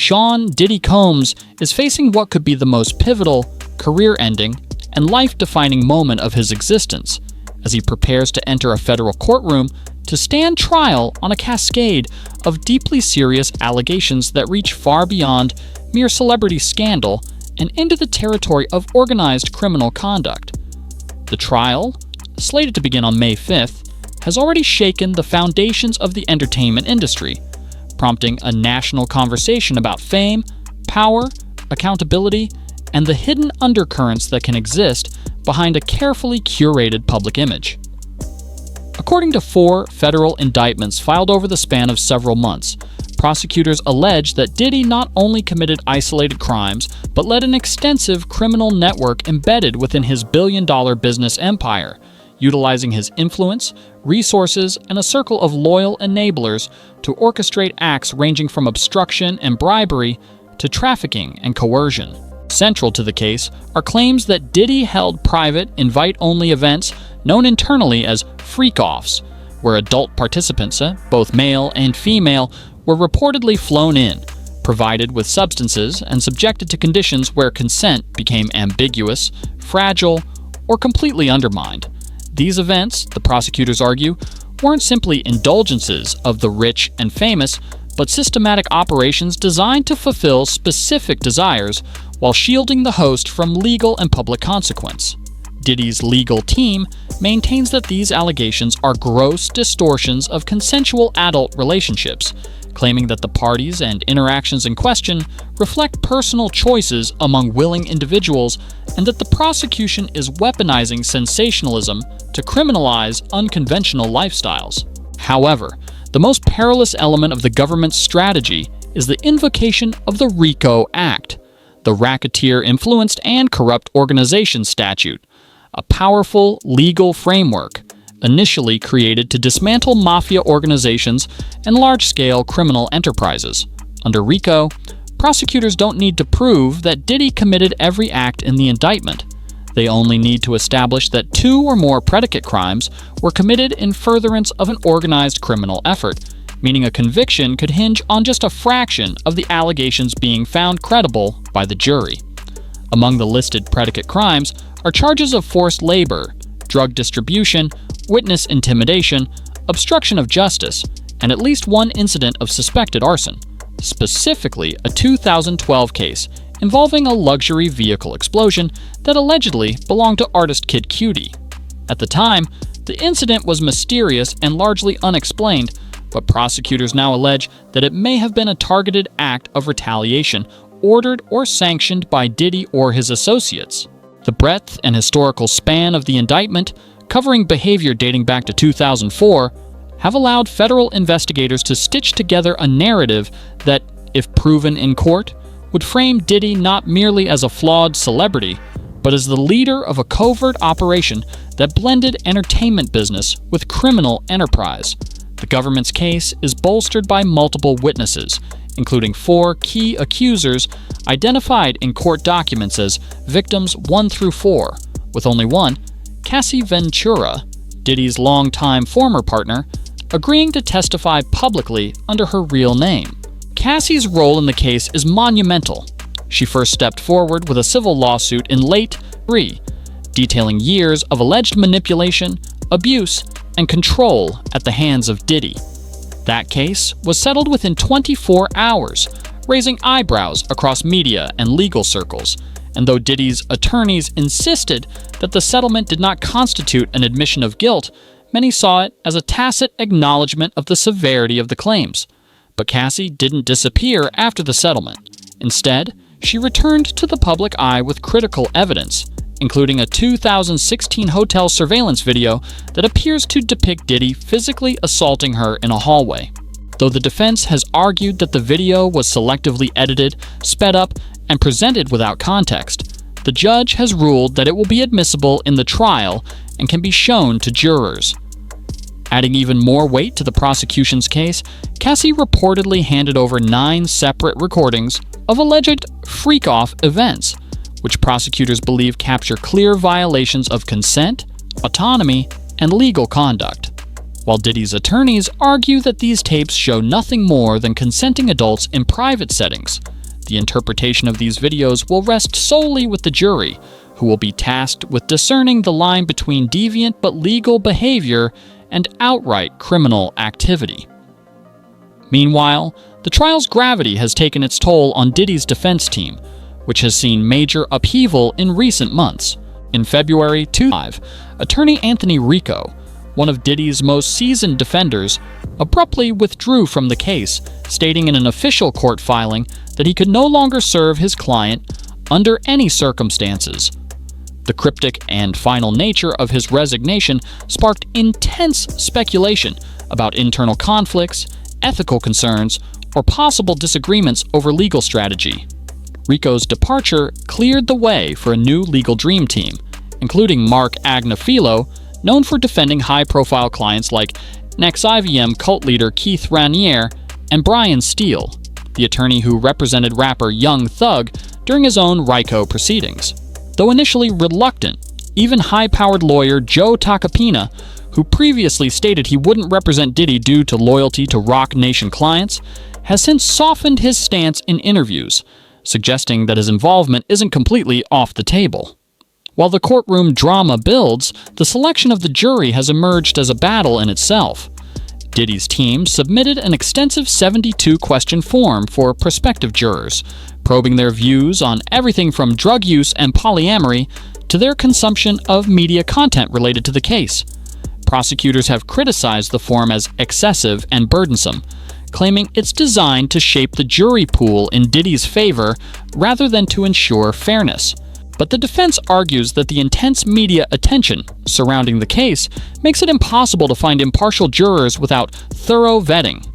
Sean "Diddy" Combs is facing what could be the most pivotal, career-ending, and life-defining moment of his existence as he prepares to enter a federal courtroom to stand trial on a cascade of deeply serious allegations that reach far beyond mere celebrity scandal and into the territory of organized criminal conduct. The trial, slated to begin on May 5th, has already shaken the foundations of the entertainment industry, prompting a national conversation about fame, power, accountability, and the hidden undercurrents that can exist behind a carefully curated public image. According to 4 federal indictments filed over the span of several months, prosecutors allege that Diddy not only committed isolated crimes, but led an extensive criminal network embedded within his billion-dollar business empire, utilizing his influence, resources, and a circle of loyal enablers to orchestrate acts ranging from obstruction and bribery to trafficking and coercion. Central to the case are claims that Diddy held private, invite-only events known internally as freakoffs, where adult participants, both male and female, were reportedly flown in, provided with substances, and subjected to conditions where consent became ambiguous, fragile, or completely undermined. These events, the prosecutors argue, weren't simply indulgences of the rich and famous, but systematic operations designed to fulfill specific desires while shielding the host from legal and public consequence. Diddy's legal team maintains that these allegations are gross distortions of consensual adult relationships, claiming that the parties and interactions in question reflect personal choices among willing individuals and that the prosecution is weaponizing sensationalism to criminalize unconventional lifestyles. However, the most perilous element of the government's strategy is the invocation of the RICO Act, the Racketeer Influenced and Corrupt Organization Statute, a powerful legal framework initially created to dismantle mafia organizations and large-scale criminal enterprises. Under RICO, prosecutors don't need to prove that Diddy committed every act in the indictment. They only need to establish that 2 or more predicate crimes were committed in furtherance of an organized criminal effort, meaning a conviction could hinge on just a fraction of the allegations being found credible by the jury. Among the listed predicate crimes are charges of forced labor, drug distribution, witness intimidation, obstruction of justice, and at least 1 incident of suspected arson, specifically a 2012 case involving a luxury vehicle explosion that allegedly belonged to artist Kid Cudi. At the time, the incident was mysterious and largely unexplained, but prosecutors now allege that it may have been a targeted act of retaliation ordered or sanctioned by Diddy or his associates. The breadth and historical span of the indictment, covering behavior dating back to 2004, have allowed federal investigators to stitch together a narrative that, if proven in court, would frame Diddy not merely as a flawed celebrity, but as the leader of a covert operation that blended entertainment business with criminal enterprise. The government's case is bolstered by multiple witnesses, including 4 key accusers identified in court documents as victims 1 through 4, with only one, Cassie Ventura, Diddy's longtime former partner, agreeing to testify publicly under her real name. Cassie's role in the case is monumental. She first stepped forward with a civil lawsuit in late 2003, detailing years of alleged manipulation, abuse, and control at the hands of Diddy. That case was settled within 24 hours, raising eyebrows across media and legal circles, and though Diddy's attorneys insisted that the settlement did not constitute an admission of guilt, many saw it as a tacit acknowledgement of the severity of the claims. But Cassie didn't disappear after the settlement. Instead, she returned to the public eye with critical evidence, including a 2016 hotel surveillance video that appears to depict Diddy physically assaulting her in a hallway. Though the defense has argued that the video was selectively edited, sped up, and presented without context, the judge has ruled that it will be admissible in the trial and can be shown to jurors. Adding even more weight to the prosecution's case, Cassie reportedly handed over 9 separate recordings of alleged freak-off events, which prosecutors believe capture clear violations of consent, autonomy, and legal conduct. while Diddy's attorneys argue that these tapes show nothing more than consenting adults in private settings. The interpretation of these videos will rest solely with the jury, who will be tasked with discerning the line between deviant but legal behavior and outright criminal activity. Meanwhile, the trial's gravity has taken its toll on Diddy's defense team, which has seen major upheaval in recent months. In February 2005, attorney Anthony RICO, one of Diddy's most seasoned defenders, abruptly withdrew from the case, stating in an official court filing that he could no longer serve his client under any circumstances. The cryptic and final nature of his resignation sparked intense speculation about internal conflicts, ethical concerns, or possible disagreements over legal strategy. RICO's departure cleared the way for a new legal dream team, including Mark Agnafilo, known for defending high-profile clients like ex-IVM cult leader Keith Raniere, and Brian Steele, the attorney who represented rapper Young Thug during his own RICO proceedings. Though initially reluctant, even high-powered lawyer Joe Tacopina, who previously stated he wouldn't represent Diddy due to loyalty to Roc Nation clients, has since softened his stance in interviews, suggesting that his involvement isn't completely off the table. While the courtroom drama builds, the selection of the jury has emerged as a battle in itself. Diddy's team submitted an extensive 72-question form for prospective jurors, probing their views on everything from drug use and polyamory to their consumption of media content related to the case. Prosecutors have criticized the form as excessive and burdensome, claiming it's designed to shape the jury pool in Diddy's favor rather than to ensure fairness. But the defense argues that the intense media attention surrounding the case makes it impossible to find impartial jurors without thorough vetting.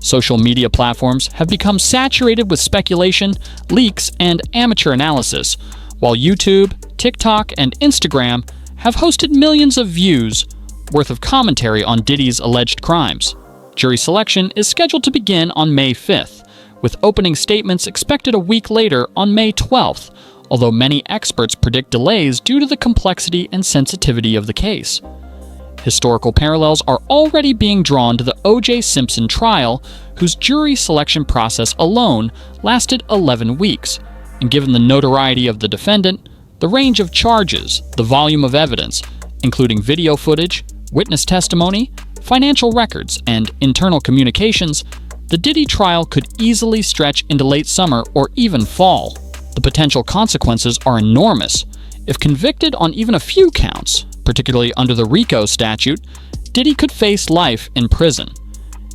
Social media platforms have become saturated with speculation, leaks, and amateur analysis, while YouTube, TikTok, and Instagram have hosted millions of views worth of commentary on Diddy's alleged crimes. Jury selection is scheduled to begin on May 5th, with opening statements expected a week later on May 12th, although many experts predict delays due to the complexity and sensitivity of the case. Historical parallels are already being drawn to the O.J. Simpson trial, whose jury selection process alone lasted 11 weeks, and given the notoriety of the defendant, the range of charges, the volume of evidence, including video footage, witness testimony, financial records, and internal communications, the Diddy trial could easily stretch into late summer or even fall. The potential consequences are enormous. If convicted on even a few counts, particularly under the RICO statute, Diddy could face life in prison.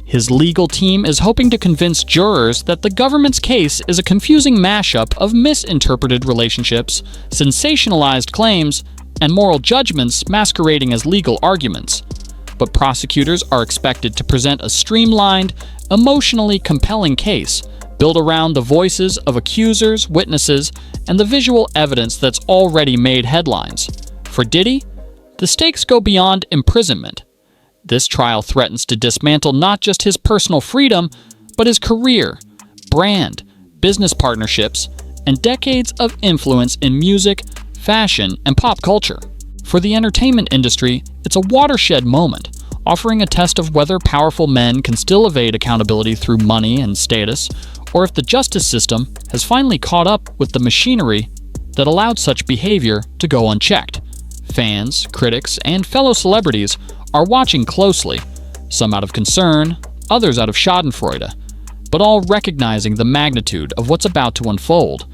His legal team is hoping to convince jurors that the government's case is a confusing mashup of misinterpreted relationships, sensationalized claims, and moral judgments masquerading as legal arguments. But prosecutors are expected to present a streamlined, emotionally compelling case, built around the voices of accusers, witnesses, and the visual evidence that's already made headlines. For Diddy, the stakes go beyond imprisonment. This trial threatens to dismantle not just his personal freedom, but his career, brand, business partnerships, and decades of influence in music, fashion, and pop culture. For the entertainment industry, it's a watershed moment, offering a test of whether powerful men can still evade accountability through money and status, or if the justice system has finally caught up with the machinery that allowed such behavior to go unchecked. Fans, critics, and fellow celebrities are watching closely, some out of concern, others out of schadenfreude, but all recognizing the magnitude of what's about to unfold.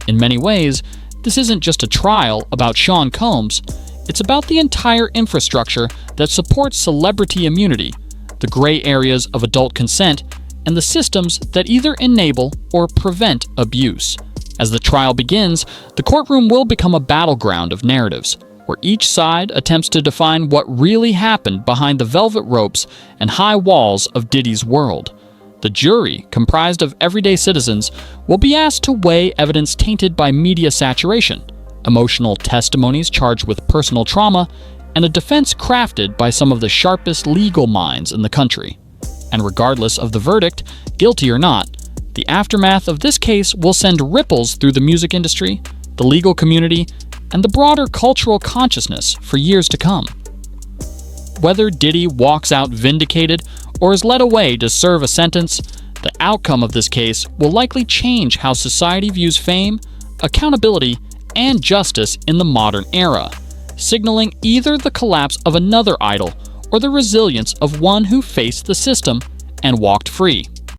In many ways, this isn't just a trial about Sean Combs, it's about the entire infrastructure that supports celebrity immunity, the gray areas of adult consent, and the systems that either enable or prevent abuse. As the trial begins, the courtroom will become a battleground of narratives, where each side attempts to define what really happened behind the velvet ropes and high walls of Diddy's world. The jury, comprised of everyday citizens, will be asked to weigh evidence tainted by media saturation, emotional testimonies charged with personal trauma, and a defense crafted by some of the sharpest legal minds in the country. And regardless of the verdict, guilty or not, the aftermath of this case will send ripples through the music industry, the legal community, and the broader cultural consciousness for years to come. Whether Diddy walks out vindicated or is led away to serve a sentence, the outcome of this case will likely change how society views fame, accountability, and justice in the modern era, signaling either the collapse of another idol or the resilience of one who faced the system and walked free.